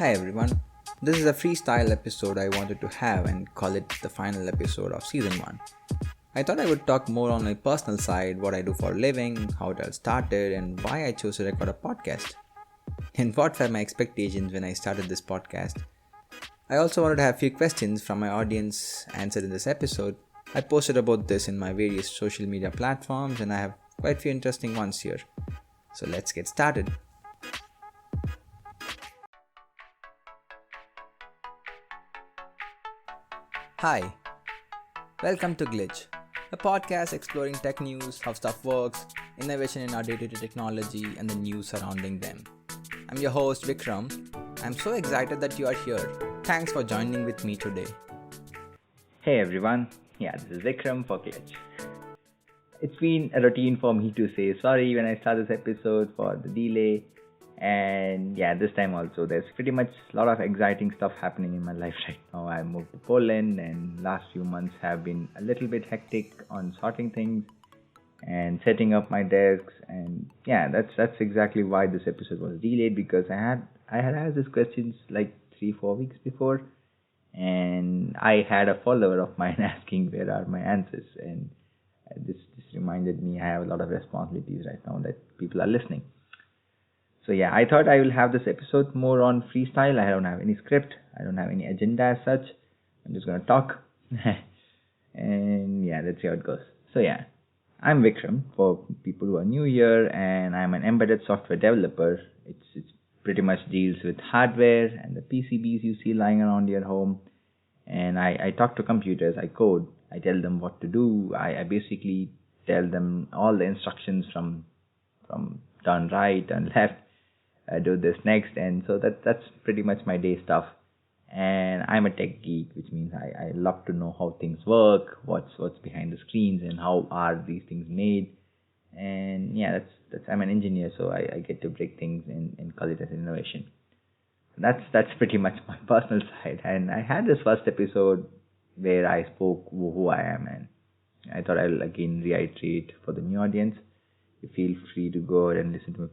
Hi everyone, this is a freestyle episode I wanted to have and call it the final episode of season 1. I thought I would talk more on my personal side, what I do for a living, how it all started, and why I chose to record a podcast. And what were my expectations when I started this podcast. I also wanted to have a few questions from my audience answered in this episode. I posted about this in my various social media platforms and I have quite a few interesting ones here. So let's get started. Hi, welcome to Glitch, a podcast exploring tech news, how stuff works, innovation in our day-to-day technology, and the news surrounding them. I'm your host Vikram. I'm so excited that you are here. Thanks for joining with me today. Hey everyone, this is Vikram for Glitch. It's been a routine for me to say sorry when I start this episode for the delay. And this time also there's pretty much a lot of exciting stuff happening in my life right now. I moved to Poland and last few months have been a little bit hectic on sorting things and setting up my desks. And that's exactly why this episode was delayed, because I had asked these questions like 3-4 weeks before, and I had a follower of mine asking where are my answers, and this reminded me I have a lot of responsibilities right now that people are listening. So I thought I will have this episode more on freestyle. I don't have any script. I don't have any agenda as such. I'm just going to talk. And let's see how it goes. So I'm Vikram for people who are new here, and I'm an embedded software developer. It's pretty much deals with hardware and the PCBs you see lying around your home. And I talk to computers. I code. I tell them what to do. I basically tell them all the instructions from turn right, turn left, do this next, and so that's pretty much my day stuff. And I'm a tech geek, which means I love to know how things work, what's behind the screens, and how are these things made. And that's I'm an engineer, so I get to break things and call it as innovation. That's pretty much my personal side. And I had this first episode where I spoke who I am, and I thought I'll again reiterate for the new audience. You feel free to go and listen to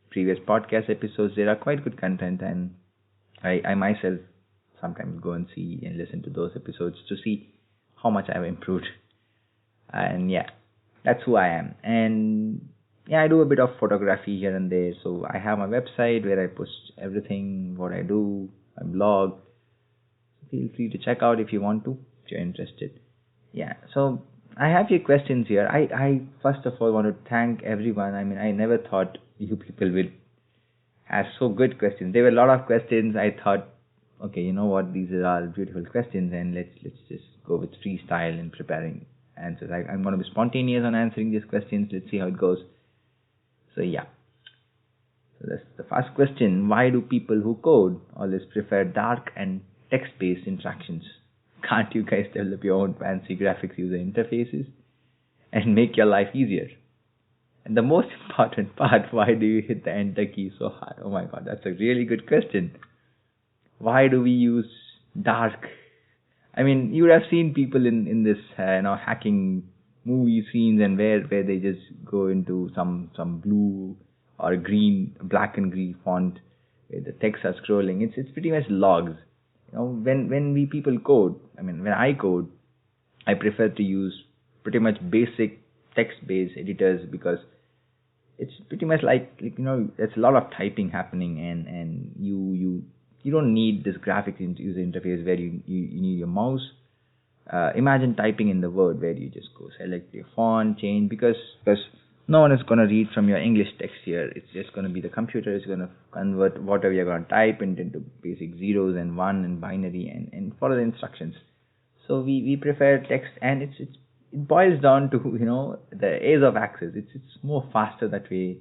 previous podcast episodes. They are quite good content, and I myself sometimes go and see and listen to those episodes to see how much I've improved. And that's who I am. And I do a bit of photography here and there. So I have my website where I post everything, what I do, my blog. Feel free to check out if you want to, if you're interested. So I have your questions here. I first of all want to thank everyone. I mean, I never thought you people would ask so good questions. There were a lot of questions. I thought, okay, you know what, these are all beautiful questions, and let's just go with freestyle in preparing answers. I'm going to be spontaneous on answering these questions. Let's see how it goes. So So that's the first question. Why do people who code always prefer dark and text-based interactions? Can't you guys develop your own fancy graphics user interfaces and make your life easier? And the most important part, why do you hit the enter key so hard? Oh my god, that's a really good question. Why do we use dark? I mean, you would have seen people in this hacking movie scenes, and where they just go into some blue or green, black and green font where the text are scrolling. It's pretty much logs. When we people code, when I code, I prefer to use pretty much basic text-based editors, because it's pretty much like there's a lot of typing happening, and you don't need this graphic user interface where you need your mouse. Imagine typing in the Word where you just go select your font, change, because no one is going to read from your English text here. It's just going to be the computer is going to convert whatever you're going to type into basic zeros and one and binary and follow the instructions. So we prefer text, and it boils down to the ease of access. It's more faster that way,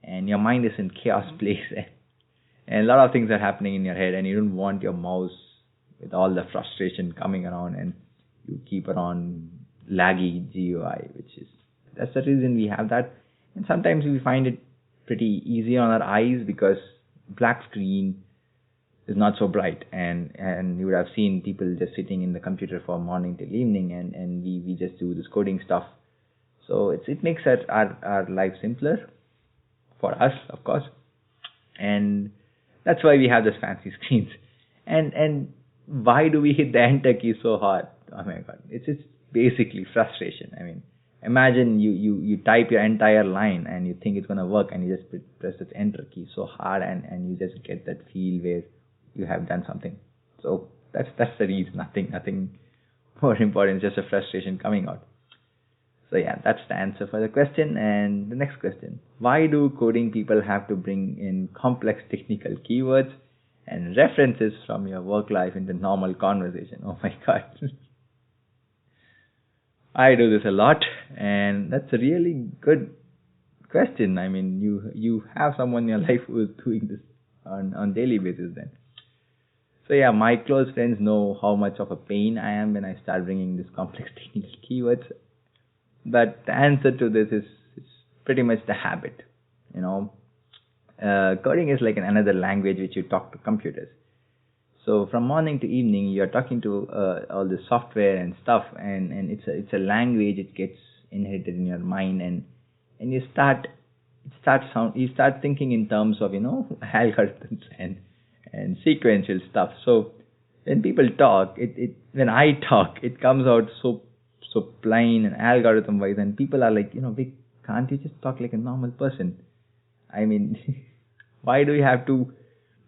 and your mind is in chaos place, and a lot of things are happening in your head, and you don't want your mouse with all the frustration coming around, and you keep it on laggy GUI, that's the reason we have that. And sometimes we find it pretty easy on our eyes, because black screen is not so bright, and you would have seen people just sitting in the computer from morning till evening, and we just do this coding stuff. So it makes our life simpler for us, of course. And That's why we have those fancy screens. And why do we hit the enter key so hard? Oh my god, it's basically frustration. I mean, imagine you type your entire line and you think it's gonna work, and you just press the enter key so hard, and you just get that feel where you have done something. So that's the reason. Nothing more important. Just a frustration coming out. So yeah, that's the answer for the question. And the next question: why do coding people have to bring in complex technical keywords and references from your work life into normal conversation? Oh my god. I do this a lot, and that's a really good question. I mean, you have someone in your life who is doing this on daily basis then. So yeah, my close friends know how much of a pain I am when I start bringing these complex technical keywords. But the answer to this is pretty much the habit. You know, coding is like another language which you talk to computers. So from morning to evening, you're talking to all the software and stuff, and it's a language. It gets inherited in your mind, and you start thinking in terms of algorithms and sequential stuff. So when people talk, when I talk, it comes out so plain and algorithm wise, and people are like, can't you just talk like a normal person? I mean, why do you have to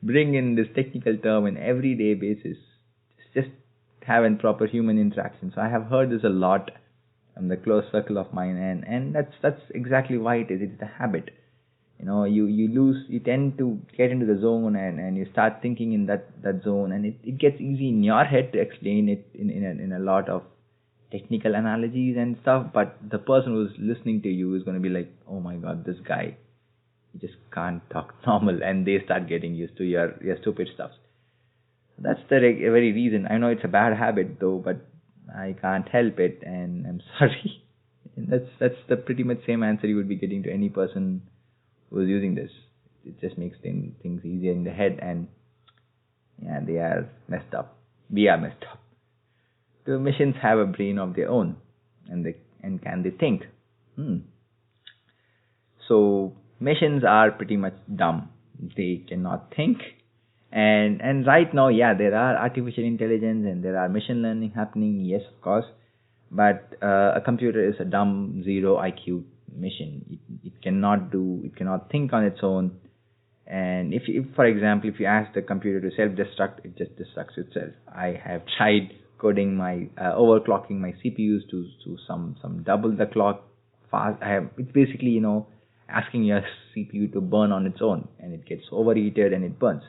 bring in this technical term in everyday basis? Just have a proper human interaction. So I have heard this a lot from the close circle of mine, and that's exactly why it is. It's the habit. You tend to get into the zone, and you start thinking in that zone, and it gets easy in your head to explain it in a lot of technical analogies and stuff, but the person who's listening to you is going to be like, oh my god, this guy, he just can't talk normal, and they start getting used to your stupid stuff. That's the very reason. I know it's a bad habit though, but I can't help it, and I'm sorry. And that's the pretty much same answer you would be getting to any person who's using this. It just makes things easier in the head, and yeah, they are messed up. We are messed up. Do machines have a brain of their own, and can they think? So machines are pretty much dumb. They cannot think, and right now, yeah, there are artificial intelligence and there are machine learning happening. Yes, of course, but a computer is a dumb zero IQ machine. It cannot think on its own. And if for example, if you ask the computer to self-destruct, it just destructs itself. I have tried coding my overclocking my CPUs to some double the clock fast. It's basically asking your CPU to burn on its own, and it gets overheated and it burns.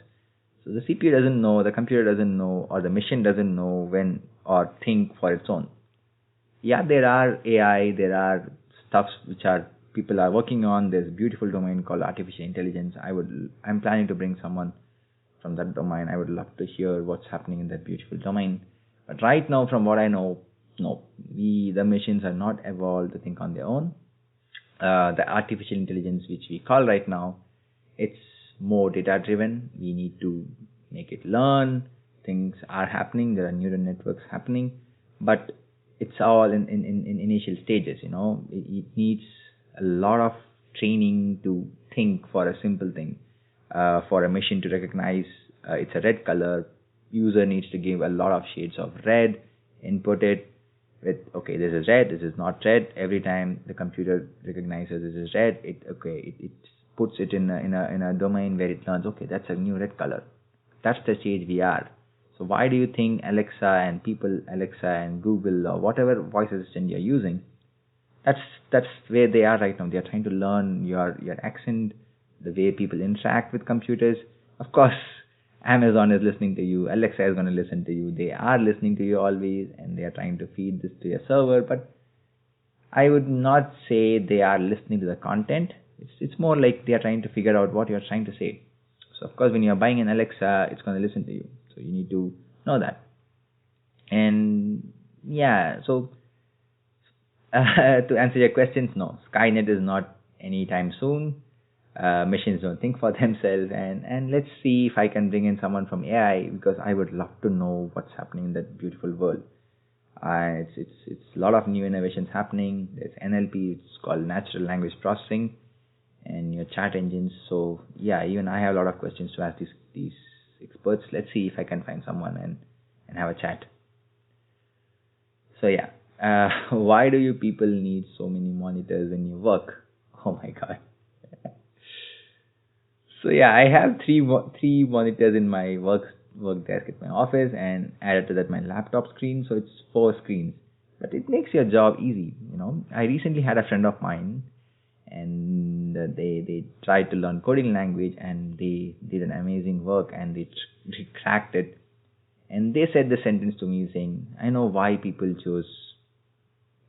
So the CPU doesn't know, the computer doesn't know, or the machine doesn't know when or think for its own. Yeah, there are AI, there are stuffs which people are working on. There's a beautiful domain called artificial intelligence. I'm planning to bring someone from that domain. I would love to hear what's happening in that beautiful domain. But right now, from what I know, no, the machines are not evolved to think on their own. The artificial intelligence which we call right now, it's more data driven. We need to make it learn. Things are happening. There are neural networks happening, but it's all in initial stages. It needs a lot of training to think for a simple thing. For a machine to recognize it's a red color, user needs to give a lot of shades of red, input it with, okay, this is red, this is not red. Every time the computer recognizes this is red, it puts it in a domain where it learns, okay, that's a new red color. That's the stage we are. So why do you think Alexa and Google or whatever voice assistant you're using, that's where they are right now. They're trying to learn your accent, the way people interact with computers. Of course, Amazon is listening to you, Alexa is going to listen to you. They are listening to you always, and they are trying to feed this to your server. But I would not say they are listening to the content. It's more like they are trying to figure out what you're trying to say. So of course, when you're buying an Alexa, it's going to listen to you. So you need to know that. And yeah, so to answer your questions, no, Skynet is not anytime soon. Machines don't think for themselves, and let's see if I can bring in someone from AI, because I would love to know what's happening in that beautiful world. It's a lot of new innovations happening. There's NLP, it's called natural language processing, and your chat engines. So yeah, even I have a lot of questions to ask these experts. Let's see if I can find someone and have a chat. So yeah, why do you people need so many monitors when you work? Oh my god. So yeah, I have three monitors in my work desk at my office, and added to that my laptop screen, so it's four screens. But it makes your job easy, you know. I recently had a friend of mine, and they tried to learn coding language, and they did an amazing work, and they cracked it. And they said the sentence to me saying, "I know why people choose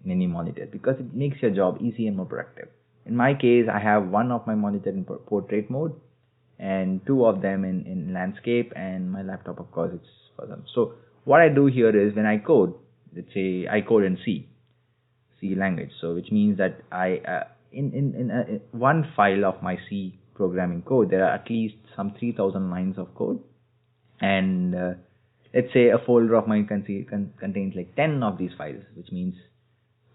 many monitors, because it makes your job easy and more productive." In my case, I have one of my monitor in portrait mode and two of them in landscape, and my laptop, of course, it's for them. So what I do here is, when I code, let's say I code in C language, so which means that I in one file of my C programming code, there are at least some 3,000 lines of code, and let's say a folder of mine contains like 10 of these files, which means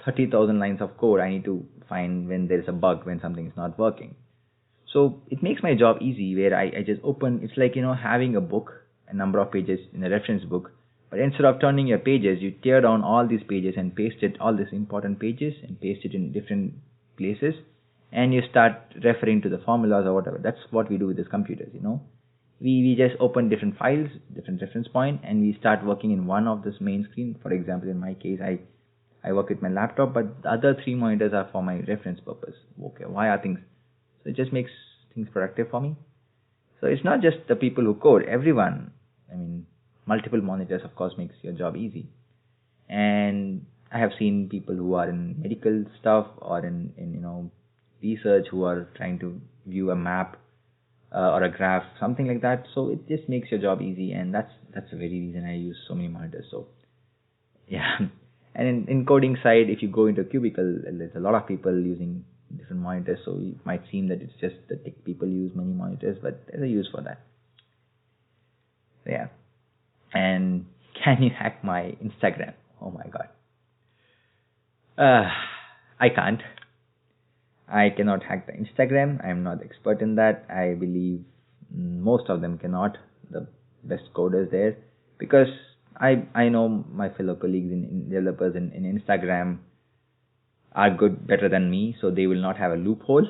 30,000 lines of code I need to find when there is a bug, when something is not working. So it makes my job easy, where I just open, it's like, having a book, a number of pages in a reference book, but instead of turning your pages, you tear down all these pages and paste it, all these important pages, and paste it in different places, and you start referring to the formulas or whatever. That's what we do with these computers, We just open different files, different reference point, and we start working in one of this main screen. For example, in my case, I work with my laptop, but the other three monitors are for my reference purpose. Okay, why are things? So it just makes things productive for me. So it's not just the people who code, everyone. I mean, multiple monitors, of course, makes your job easy. And I have seen people who are in medical stuff or in research, who are trying to view a map or a graph, something like that. So it just makes your job easy, and that's the very reason I use so many monitors. So yeah. And in coding side, if you go into a cubicle, there's a lot of people using different monitors, so it might seem that it's just the tech people use many monitors, but there's a use for that. So yeah. And can you hack my Instagram? Oh my god. I can't. I cannot hack the Instagram. I'm not expert in that. I believe most of them cannot, the best coders there, because I know my fellow colleagues in developers in Instagram are better than me, so they will not have a loophole.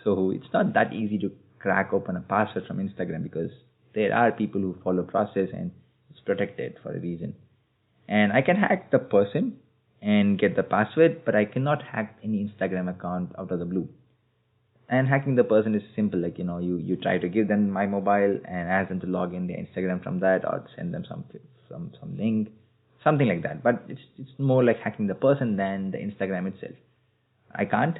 So it's not that easy to crack open a password from Instagram, because there are people who follow process, and it's protected for a reason. And I can hack the person and get the password, but I cannot hack any Instagram account out of the blue. And hacking the person is simple, like, you try to give them my mobile and ask them to log in their Instagram from that, or send them some link, something like that. But it's more like hacking the person than the Instagram itself. I can't.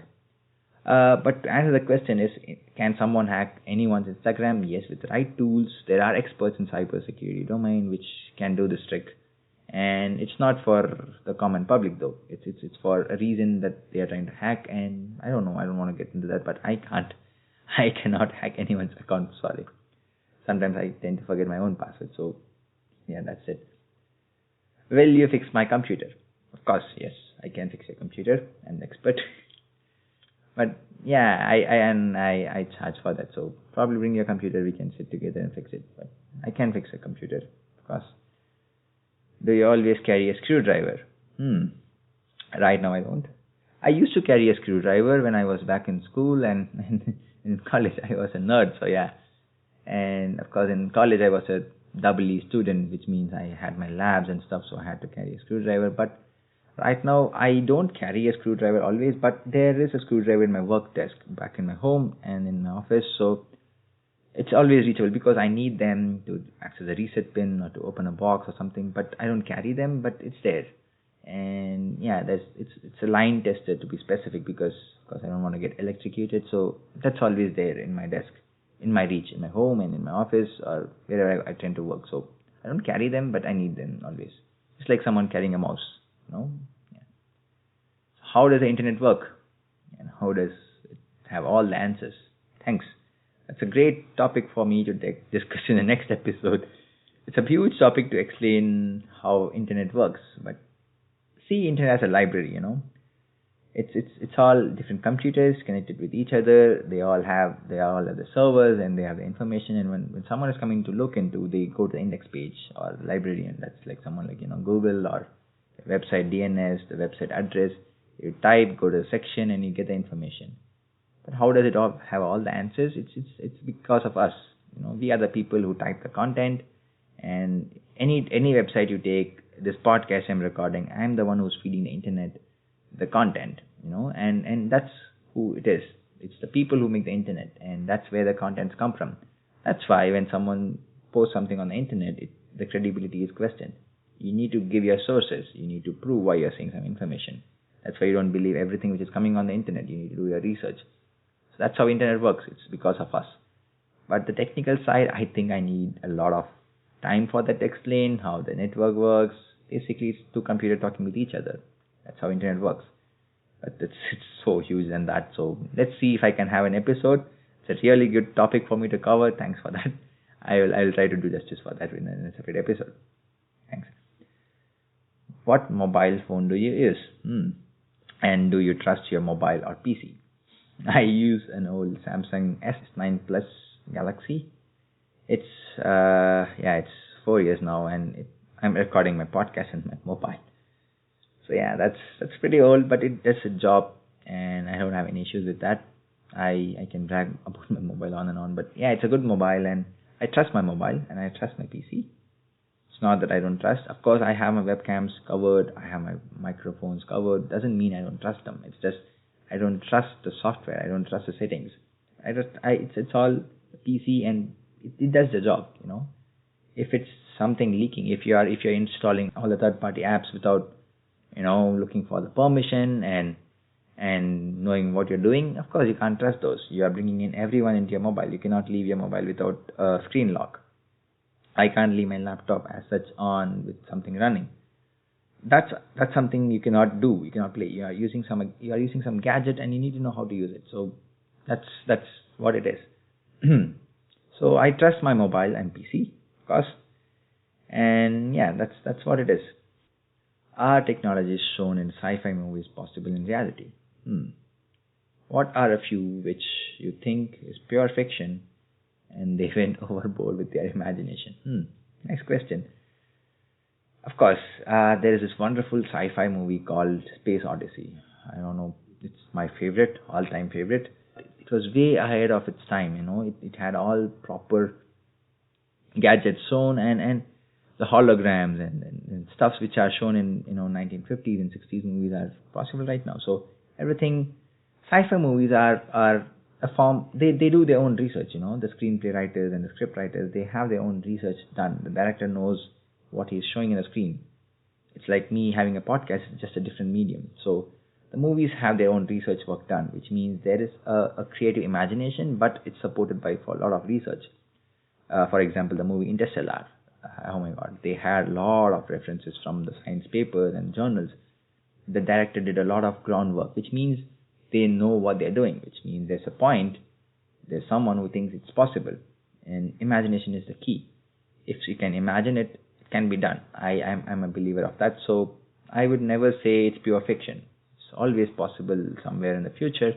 But to answer the question is, can someone hack anyone's Instagram? Yes, with the right tools. There are experts in cybersecurity domain which can do this trick. And it's not for the common public, though. It's for a reason that they are trying to hack, and I don't know. I don't want to get into that, but I can't. I cannot hack anyone's account. Sorry. Sometimes I tend to forget my own password. So yeah, that's it. Will you fix my computer? Of course, yes. I can fix your computer. I'm an expert. But yeah, I charge for that. So probably bring your computer. We can sit together and fix it. But I can fix a computer, of course. Do you always carry a screwdriver? Right now I don't. I used to carry a screwdriver when I was back in school, and in college I was a nerd, so yeah. And of course in college I was a double E student, which means I had my labs and stuff, so I had to carry a screwdriver. But right now I don't carry a screwdriver always, but there is a screwdriver in my work desk back in my home and in my office, so it's always reachable, because I need them to access a reset pin or to open a box or something, but I don't carry them, but it's there. And yeah, it's a line tester, to be specific, because I don't want to get electrocuted, so that's always there in my desk, in my reach, in my home and in my office, or wherever I tend to work. So I don't carry them, but I need them always. It's like someone carrying a mouse, Yeah. How does the internet work? And how does it have all the answers? Thanks. That's a great topic for me to discuss in the next episode. It's a huge topic to explain how internet works, but see internet as a library, It's all different computers connected with each other. They all have the servers, and they have the information. And when someone is coming to look into, they go to the index page or the library, and that's like someone like Google or the website DNS, the website address. You type, go to the section, and you get the information. But how does it all have all the answers? It's because of us. We are the people who type the content, and any website you take, this podcast I'm recording, I'm the one who's feeding the internet the content, and that's who it is. It's the people who make the internet, and that's where the contents come from. That's why when someone posts something on the internet, the credibility is questioned. You need to give your sources. You need to prove why you're saying some information. That's why you don't believe everything which is coming on the internet. You need to do your research. So that's how internet works. It's because of us. But the technical side, I think I need a lot of time for that to explain how the network works. Basically, it's two computers talking with each other. That's how internet works. But it's so huge than that. So let's see if I can have an episode. It's a really good topic for me to cover. Thanks for that. I will try to do justice for that in a separate episode. Thanks. What mobile phone do you use? And do you trust your mobile or PC? I use an old Samsung S9 Plus Galaxy. It's 4 years now, and I'm recording my podcast on my mobile. So yeah, that's pretty old, but it does a job, and I don't have any issues with that. I can brag about my mobile on and on, but yeah, it's a good mobile, and I trust my mobile, and I trust my PC. It's not that I don't trust. Of course, I have my webcams covered, I have my microphones covered. Doesn't mean I don't trust them. It's just I don't trust the software. I don't trust the settings. It's all PC, and it does the job. If it's something leaking, if you're installing all the third-party apps without looking for the permission and knowing what you're doing, of course you can't trust those. You are bringing in everyone into your mobile. You cannot leave your mobile without a screen lock. I can't leave my laptop as such on with something running. That's something you cannot do. You cannot play. You are using some gadget, and you need to know how to use it. So that's what it is. So I trust my mobile and PC, of course. And yeah, that's what it is. Are technologies shown in sci-fi movies possible in reality? What are a few which you think is pure fiction and they went overboard with their imagination? Next question. Of course, there is this wonderful sci-fi movie called Space Odyssey. I don't know, it's my favorite, all-time favorite. It was way ahead of its time, It had all proper gadgets shown, and the holograms and stuffs which are shown in 1950s and 60s movies are possible right now. So everything, sci-fi movies are a form. They do their own research. The screenplay writers and the script writers, they have their own research done. The director knows what he's showing in the screen. It's like me having a podcast, it's just a different medium. So the movies have their own research work done, which means there is a creative imagination, but it's supported by a lot of research. For example, the movie Interstellar. Oh my God, they had a lot of references from the science papers and journals. The director did a lot of groundwork, which means they know what they're doing, which means there's a point, there's someone who thinks it's possible. And imagination is the key. If you can imagine it, it can be done. I'm a believer of that. So I would never say it's pure fiction. It's always possible somewhere in the future.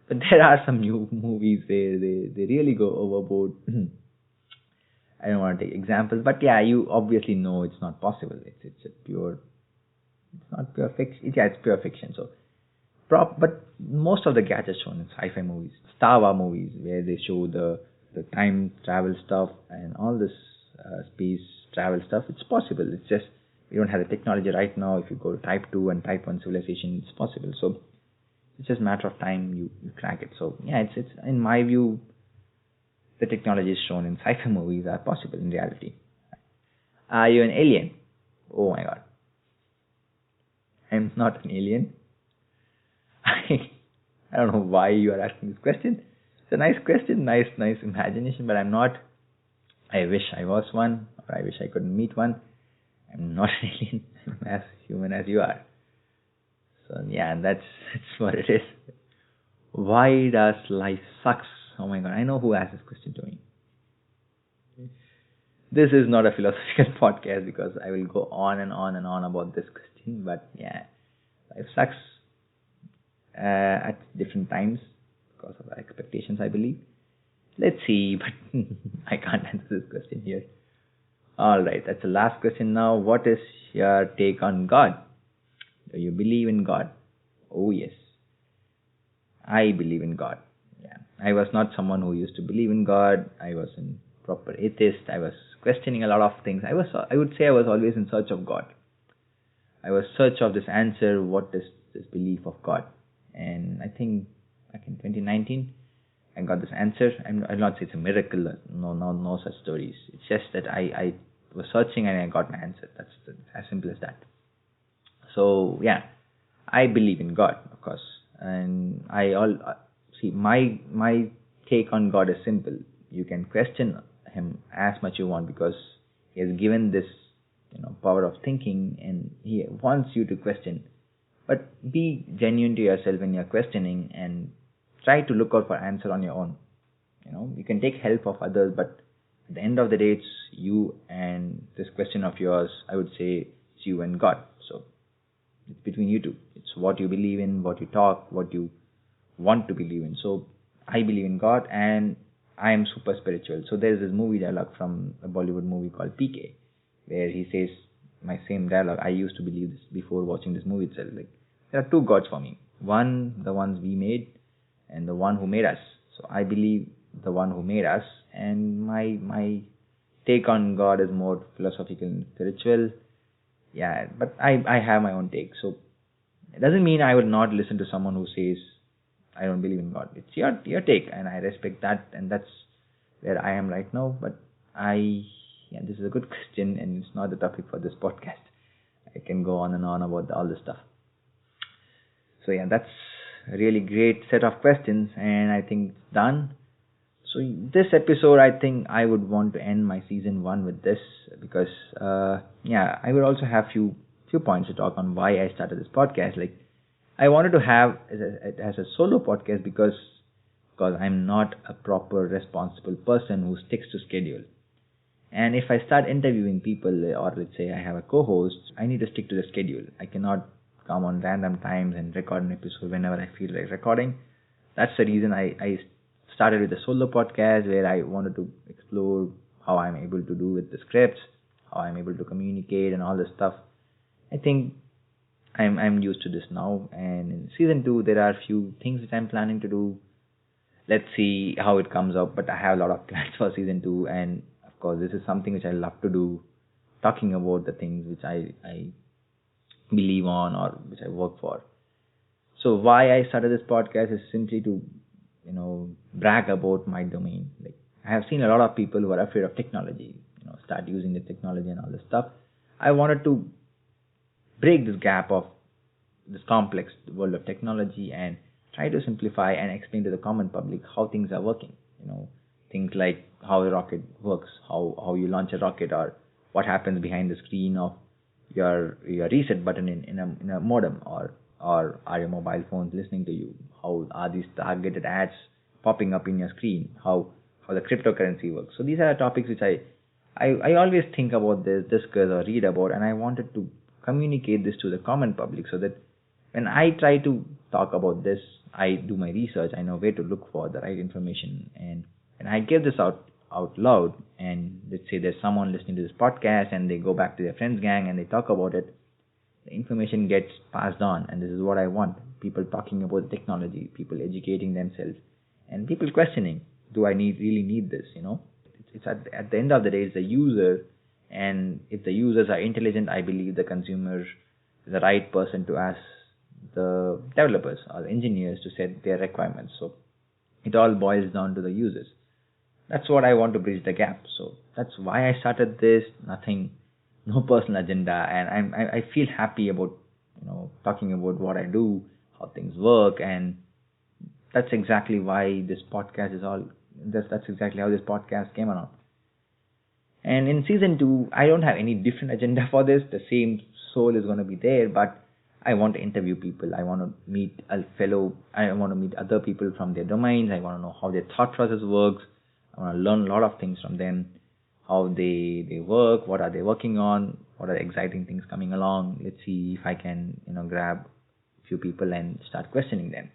But there are some new movies where they really go overboard. I don't want to take examples, but yeah, you obviously know it's not possible. It's not pure fiction. Yeah, it's pure fiction. So, but most of the gadgets shown in sci-fi movies, Star Wars movies, where they show the time travel stuff and all this space travel stuff, it's possible. It's just we don't have the technology right now. If you go to Type 2 and Type 1 civilization, it's possible. So it's just a matter of time you crack it. So yeah, it's in my view, the technologies shown in sci-fi movies are possible in reality. Are you an alien? Oh my God. I'm not an alien. I don't know why you are asking this question. It's a nice question, nice imagination, but I'm not. I wish I was one, or I wish I could meet one. I'm not an alien. I'm as human as you are. So yeah, that's what it is. Why does life sucks? Oh my God, I know who asked this question to me. This is not a philosophical podcast because I will go on and on and on about this question, but yeah, life sucks. at different times because of our expectations, I believe. Let's see, but I can't answer this question here. All right, that's the last question now. What is your take on God? Do you believe in God? Oh, yes. I believe in God. Yeah. I was not someone who used to believe in God. I was a proper atheist. I was questioning a lot of things. I would say I was always in search of God. I was search of this answer, what is this belief of God? And I think back in 2019, I got this answer. I'll not say it's a miracle. No such stories. It's just that I was searching and I got my answer. That's as simple as that. So yeah, I believe in God, of course, and see my take on God is simple. You can question him as much you want because he has given this power of thinking, and he wants you to question. But be genuine to yourself when you're questioning and try to look out for answer on your own. You can take help of others, but at the end of the day, it's you and this question of yours. I would say it's you and God. So it's between you two. It's what you believe in, what you talk, what you want to believe in. So I believe in God, and I am super spiritual. So there's this movie dialogue from a Bollywood movie called PK, where he says my same dialogue. I used to believe this before watching this movie itself. Like, there are two gods for me. One, the ones we made, and the one who made us. So I believe the one who made us, and my take on God is more philosophical and spiritual. Yeah, but I have my own take. So it doesn't mean I would not listen to someone who says I don't believe in God. It's your take, and I respect that, and that's where I am right now. But this is a good question, and it's not the topic for this podcast. I can go on and on about all this stuff. So yeah, that's a really great set of questions, and I think it's done. So this episode, I think I would want to end my season 1 with this because, I would also have few points to talk on why I started this podcast. Like, I wanted to have it as a solo podcast because I'm not a proper responsible person who sticks to schedule. And if I start interviewing people, or let's say I have a co-host, I need to stick to the schedule. I cannot come on random times and record an episode whenever I feel like recording. That's the reason I started with a solo podcast where I wanted to explore how I'm able to do with the scripts, how I'm able to communicate and all this stuff. I think I'm used to this now, and in season 2 there are a few things which I'm planning to do. Let's see how it comes up, but I have a lot of plans for season 2, and of course this is something which I love to do, talking about the things which I believe on or which I work for. So why I started this podcast is simply to brag about my domain. Like, I have seen a lot of people who are afraid of technology, start using the technology and all this stuff. I wanted to break this gap of this complex world of technology and try to simplify and explain to the common public how things are working. Things like how a rocket works, how you launch a rocket, or what happens behind the screen of your reset button in a modem, or are your mobile phones listening to you? How are these targeted ads popping up in your screen? How the cryptocurrency works? So these are topics which I always think about this, discuss or read about, and I wanted to communicate this to the common public so that when I try to talk about this, I do my research, I know where to look for the right information, and I give this out loud, and let's say there's someone listening to this podcast and they go back to their friends gang and they talk about it, the information gets passed on, and this is what I want. People talking about technology, people educating themselves, and people questioning, do I really need this? It's at the end of the day, it's the user, and if the users are intelligent, I believe the consumer is the right person to ask the developers or the engineers to set their requirements. So it all boils down to the users. That's what I want to bridge the gap. So that's why I started this. No personal agenda, and I feel happy about talking about what I do, how things work, and that's exactly why this podcast is all. That's exactly how this podcast came around. And in season 2, I don't have any different agenda for this. The same soul is going to be there, but I want to interview people. I want to meet I want to meet other people from their domains. I want to know how their thought process works. I want to learn a lot of things from them, how they work, what are they working on, what are the exciting things coming along. Let's see if I can grab a few people and start questioning them.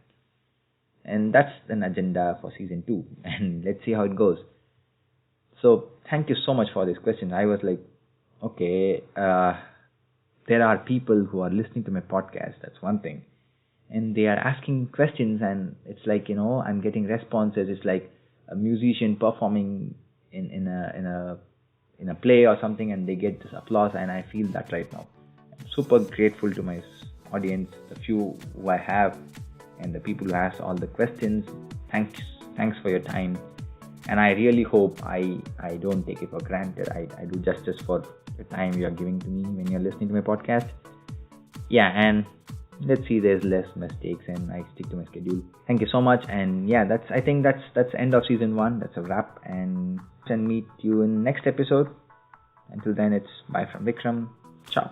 And that's an agenda for season 2. And let's see how it goes. So thank you so much for this question. I was like, okay, there are people who are listening to my podcast. That's one thing. And they are asking questions, and it's like, I'm getting responses. It's like a musician performing in a play or something, and they get this applause, and I feel that right now. I'm super grateful to my audience, the few who I have, and the people who ask all the questions. Thanks for your time. And I really hope I don't take it for granted. I do justice for the time you are giving to me when you're listening to my podcast. Yeah, and let's see, there's less mistakes and I stick to my schedule. Thank you so much. And yeah, I think that's end of season 1. That's a wrap. And meet you in next episode. Until then, it's bye from Vikram. Ciao.